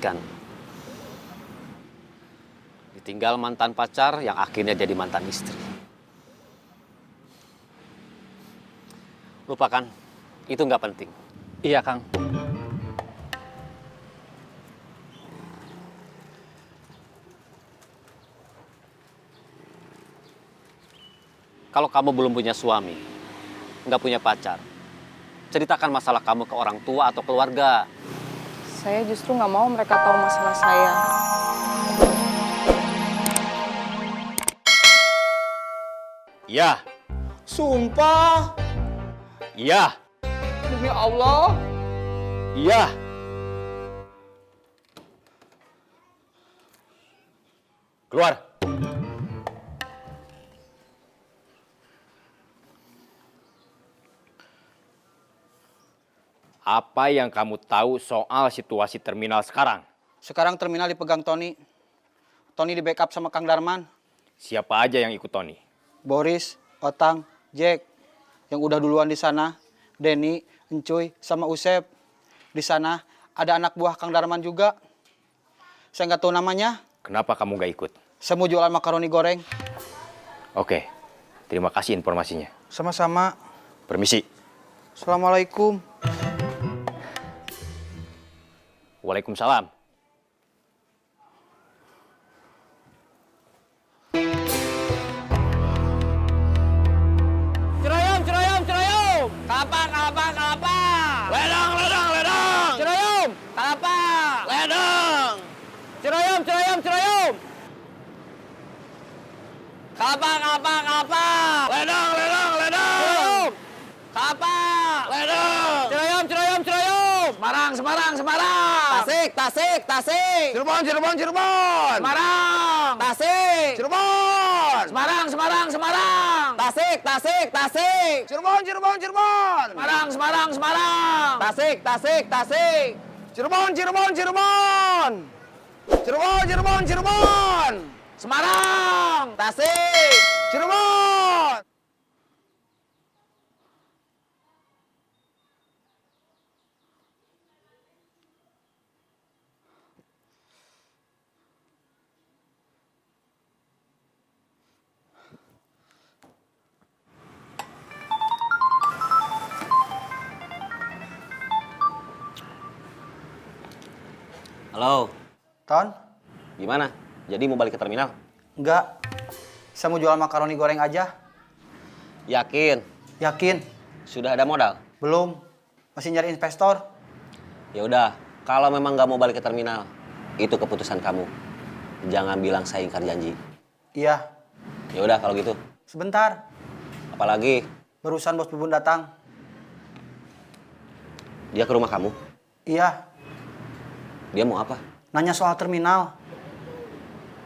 menyakitkan. Ditinggal mantan pacar yang akhirnya jadi mantan istri. Lupakan, itu nggak penting. Iya, Kang. Kalau kamu belum punya suami, nggak punya pacar, ceritakan masalah kamu ke orang tua atau keluarga. Saya justru nggak mau mereka tahu masalah saya. Iya. Sumpah. Iya. Demi Allah. Iya. Keluar. Apa yang kamu tahu soal situasi terminal sekarang? Sekarang terminal dipegang Tony. Tony di backup sama Kang Darman. Siapa aja yang ikut Tony? Boris, Otang, Jack. Yang udah duluan di sana. Denny, Encuy, sama Usep. Di sana ada anak buah Kang Darman juga. Saya nggak tahu namanya. Kenapa kamu gak ikut? Saya mau jualan makaroni goreng. Oke, terima kasih informasinya. Sama-sama. Permisi. Assalamualaikum. Waalaikumsalam. Cerayam, cerayam, cerayam. Kelapa, kelapa, kelapa. Ledang, ledang, ledang. Cerayam. Kelapa. Ledang. Cerayam, cerayam, cerayam. Kelapa, kelapa, kelapa. Ledang, ledang, ledang. Cerayam. Kelapa. Ledang. Cerayam, cerayam, cerayam. Semarang, Semarang, Semarang. Tasik, Tasik, Tasik. Cirebon, Cirebon, Cirebon. Semarang. Tasik. Cirebon. Semarang, Semarang, Semarang. Tasik, Tasik, Tasik. Cirebon, Cirebon, Cirebon. Semarang, Semarang, Semarang. Tasik, Tasik, Tasik. Cirebon, Cirebon, Cirebon. Cirebon, Cirebon, Cirebon. Semarang. Tasik. Cirebon. Halo, Ton? gimana? Jadi mau balik ke terminal? Enggak. Saya mau jual makaroni goreng aja. Yakin? Yakin? Sudah ada modal? Belum. Masih nyari investor. Ya udah, kalau memang nggak mau balik ke terminal, itu keputusan kamu. Jangan bilang saya ingkar janji. Iya. Ya udah kalau gitu. Sebentar. Apalagi Barusan bos Bubun datang. dia ke rumah kamu, Iya. dia mau apa? Nanya soal terminal.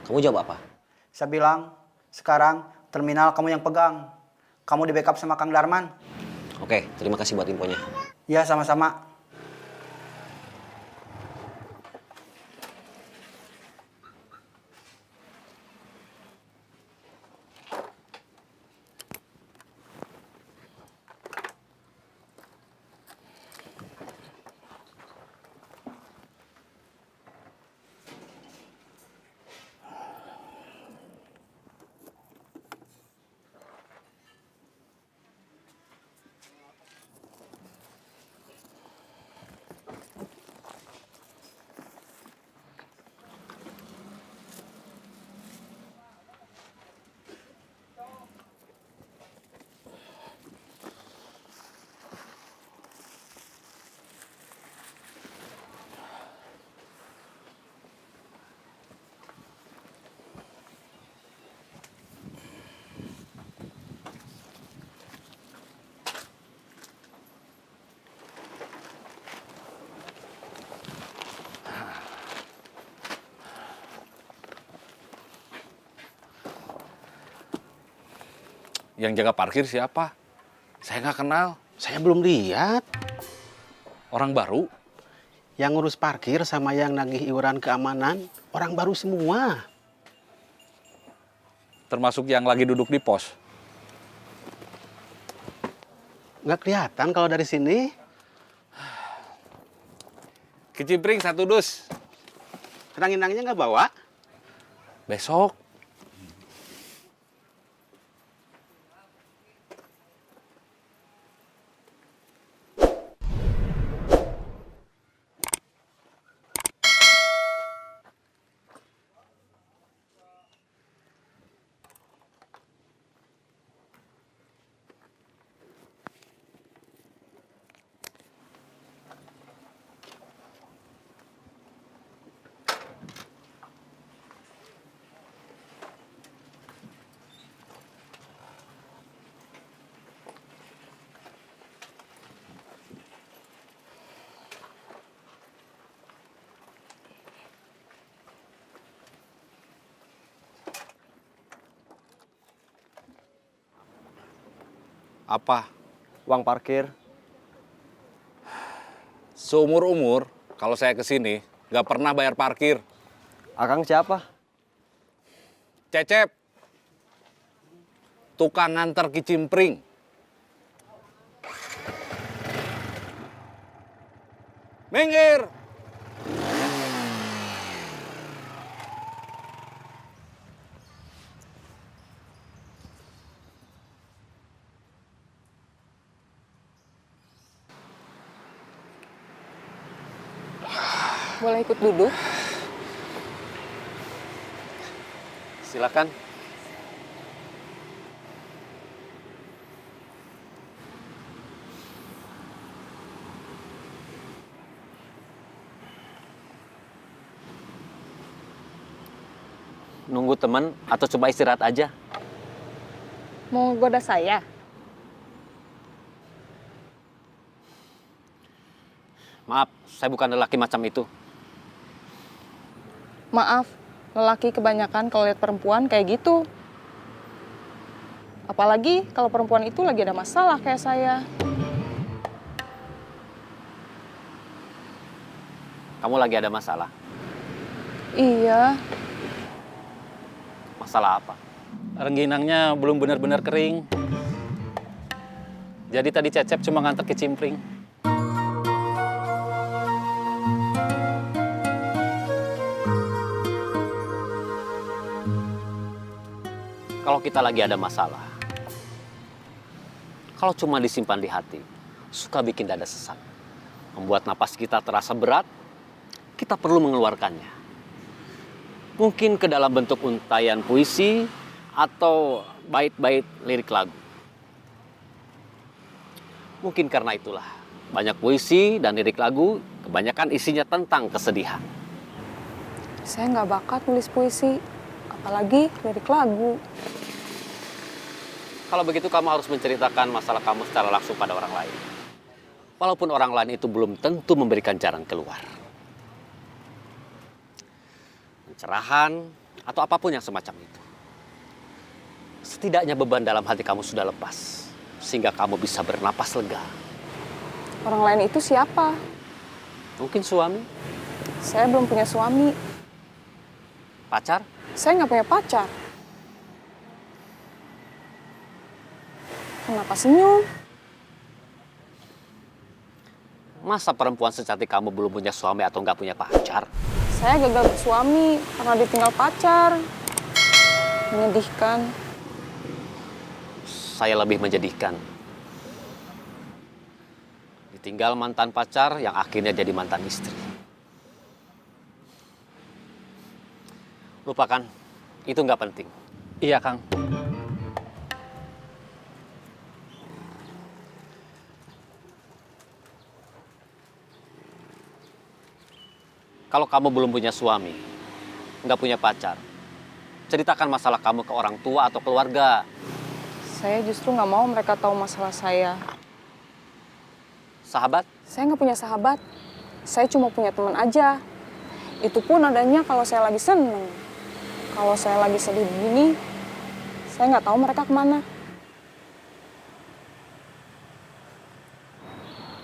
Kamu jawab apa? Saya bilang, sekarang terminal kamu yang pegang. Kamu di backup sama Kang Darman. Oke, terima kasih buat infonya. Iya, sama-sama. Yang jaga parkir siapa? Saya nggak kenal. Saya belum lihat. Orang baru. Yang ngurus parkir sama yang nagih iuran keamanan, orang baru semua. Termasuk yang lagi duduk di pos. Nggak kelihatan kalau dari sini. Kicimpring 1 dus. Ranginangnya nggak bawa? Besok. Apa? Uang parkir. Seumur-umur, kalau saya ke sini, nggak pernah bayar parkir. Akang siapa? Cecep. Tukang nganter kicimpring. Minggir! Boleh ikut duduk? Silakan. Nunggu teman atau coba istirahat aja? Mau goda saya? Maaf, saya bukan lelaki macam itu. Maaf, lelaki kebanyakan kalau lihat perempuan kayak gitu. Apalagi kalau perempuan itu lagi ada masalah kayak saya. Kamu lagi ada masalah. Iya, Masalah apa? Rengginangnya belum benar-benar kering. Jadi tadi Cecep cuma nganter kicimpring. Kalau kita lagi ada masalah, kalau cuma disimpan di hati, suka bikin dada sesak. Membuat napas kita terasa berat, kita perlu mengeluarkannya. Mungkin ke dalam bentuk untayan puisi atau bait-bait lirik lagu. Mungkin karena itulah, banyak puisi dan lirik lagu kebanyakan isinya tentang kesedihan. saya nggak bakat nulis puisi, apalagi lirik lagu. Kalau begitu kamu harus menceritakan masalah kamu secara langsung pada orang lain. Walaupun orang lain itu belum tentu memberikan jalan keluar. Pencerahan atau apapun yang semacam itu. Setidaknya beban dalam hati kamu sudah lepas. Sehingga kamu bisa bernapas lega. Orang lain itu siapa? Mungkin suami, Saya belum punya suami. pacar, Saya nggak punya pacar. Kenapa senyum? masa perempuan secantik kamu belum punya suami atau nggak punya pacar? Saya gagal bersuami karena ditinggal pacar. Menyedihkan. Saya lebih menjadikan. Ditinggal mantan pacar yang akhirnya jadi mantan istri. Lupakan, itu nggak penting. Iya, Kang. Kalau kamu belum punya suami, nggak punya pacar, ceritakan masalah kamu ke orang tua atau keluarga. Saya justru nggak mau mereka tahu masalah saya. Sahabat, Saya nggak punya sahabat. Saya cuma punya teman aja. Itu pun adanya kalau saya lagi seneng. Kalau saya lagi sedih begini, saya nggak tahu mereka kemana.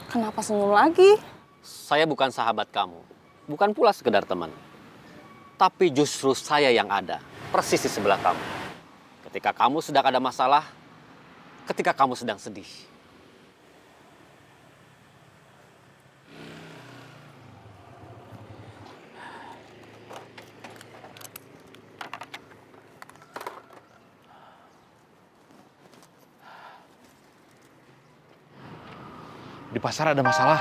Kenapa senyum lagi? saya bukan sahabat kamu, bukan pula sekedar teman. Tapi justru saya yang ada, persis di sebelah kamu. Ketika kamu sedang ada masalah, ketika kamu sedang sedih. di pasar ada masalah.